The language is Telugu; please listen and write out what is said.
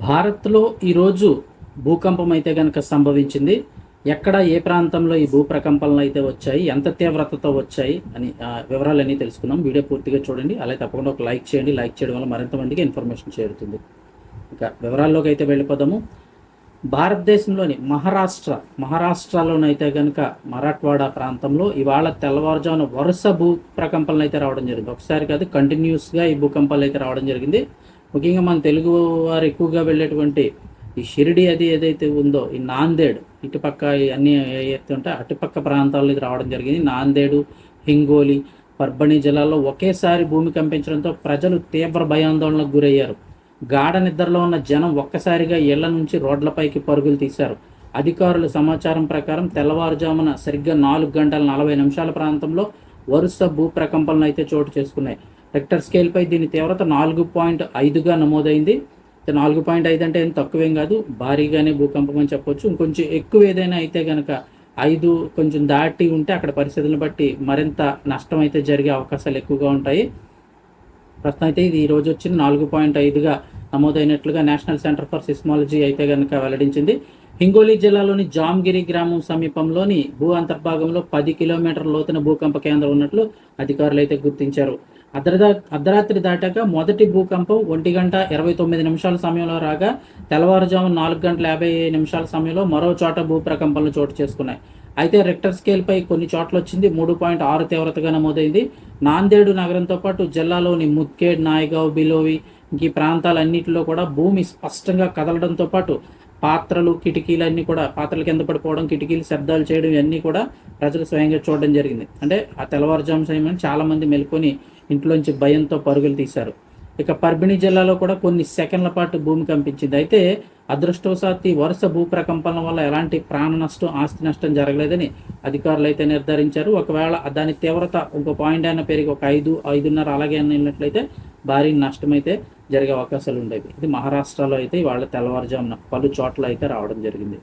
భారత్‌లో ఈరోజు భూకంపం అయితే గనక సంభవించింది. ఎక్కడ, ఏ ప్రాంతంలో ఈ భూప్రకంపనలు అయితే వచ్చాయి, ఎంత తీవ్రతతో వచ్చాయి అని వివరాలన్నీ తెలుసుకుందాం. వీడియో పూర్తిగా చూడండి. అలాగే తప్పకుండా ఒక లైక్ చేయండి. లైక్ చేయడం వల్ల మరింత మందికి ఇన్ఫర్మేషన్ చేరుతుంది. ఇక వివరాల్లోకి అయితే వెళ్ళిపోదాము. భారతదేశంలోని మహారాష్ట్రలోనైతే కనుక మరాఠ్వాడా ప్రాంతంలో ఇవాళ తెల్లవారుజామున వరుస భూప్రకంపనలు అయితే రావడం జరిగింది. ఒకసారి కాదు, కంటిన్యూస్గా ఈ భూకంపాలు అయితే రావడం జరిగింది. ముఖ్యంగా మన తెలుగు వారు ఎక్కువగా వెళ్ళేటువంటి ఈ షిరిడి అది ఏదైతే ఉందో, ఈ నాందేడ్ ఇటుపక్క అన్ని ఏదైతే ఉంటే అటుపక్క ప్రాంతాల్లో ఇది రావడం జరిగింది. నాందేడు, హింగోలి, పర్బణి జిల్లాల్లో ఒకేసారి భూమి కంపించడంతో ప్రజలు తీవ్ర భయాందోళనకు గురయ్యారు. గాఢ నిద్రలో ఉన్న జనం ఒక్కసారిగా ఇళ్ల నుంచి రోడ్లపైకి పరుగులు తీశారు. అధికారుల సమాచారం ప్రకారం తెల్లవారుజామున సరిగ్గా 4 గంటల 40 నిమిషాల ప్రాంతంలో వరుస భూప్రకంపనలు అయితే చోటు చేసుకున్నాయి. రెక్టర్ స్కేల్పై దీని తీవ్రత 4.5గా నమోదైంది. 4.5 అంటే ఏం తక్కువేం కాదు, భారీగానే భూకంపం అని చెప్పొచ్చు. ఇంకొంచెం ఎక్కువ ఏదైనా అయితే కనుక 5 కొంచెం దాటి ఉంటే అక్కడ పరిస్థితులను బట్టి మరింత నష్టం అయితే జరిగే అవకాశాలు ఎక్కువగా ఉంటాయి. ప్రస్తుతం అయితే ఇది ఈరోజు వచ్చింది 4.5గా నమోదైనట్లుగా నేషనల్ సెంటర్ ఫర్ సిస్మాలజీ అయితే కనుక వెల్లడించింది. హింగోలి జిల్లాలోని జామ్గిరి గ్రామం సమీపంలోని భూ అంతర్భాగంలో 10 కిలోమీటర్ల లోతున భూకంప కేంద్రం ఉన్నట్లు అధికారులు అయితే గుర్తించారు. అర్ధరాత్రి దాటాక మొదటి భూకంపం 1 గంట 29 నిమిషాల సమయంలో రాగా, తెల్లవారుజాము 4 గంటల 50 నిమిషాల సమయంలో మరో చోట భూప్రకంపనలు చోటు చేసుకున్నాయి. అయితే రెక్టర్ స్కేల్పై కొన్ని చోట్ల వచ్చింది. 3.6 తీవ్రతగా నమోదైంది. నాందేడు నగరంతో పాటు జిల్లాలోని ముద్గేడ్, నాయగావ్, బిలోవి ఈ ప్రాంతాలన్నింటిలో కూడా భూమి స్పష్టంగా కదలడంతో పాటు పాత్రలు, కిటికీలన్నీ కూడా పాత్రల కింద పడిపోవడం, కిటికీలు శబ్దాలు చేయడం ఇవన్నీ కూడా ప్రజలు స్వయంగా చూడడం జరిగింది. అంటే ఆ తెల్లవారుజాము సమయంలో చాలామంది మెలుకొని ఇంట్లోంచి భయంతో పరుగులు తీశారు. ఇక పర్బిణి జిల్లాలో కూడా కొన్ని సెకండ్ల పాటు భూమి కంపించింది. అయితే అదృష్టవశాత్తు వరుస భూప్రకంపనల వల్ల ఎలాంటి ప్రాణ నష్టం, ఆస్తి నష్టం జరగలేదని అధికారులు అయితే నిర్ధారించారు. ఒకవేళ దాని తీవ్రత ఇంకో పాయింట్ అయినా పెరిగి ఒక 5-5.5 అలాగే అయినట్లయితే భారీ నష్టం అయితే జరిగే అవకాశాలు ఉండేవి. ఇది మహారాష్ట్రలో అయితే ఇవాళ తెల్లవారుజామున పలు చోట్ల అయితే రావడం జరిగింది.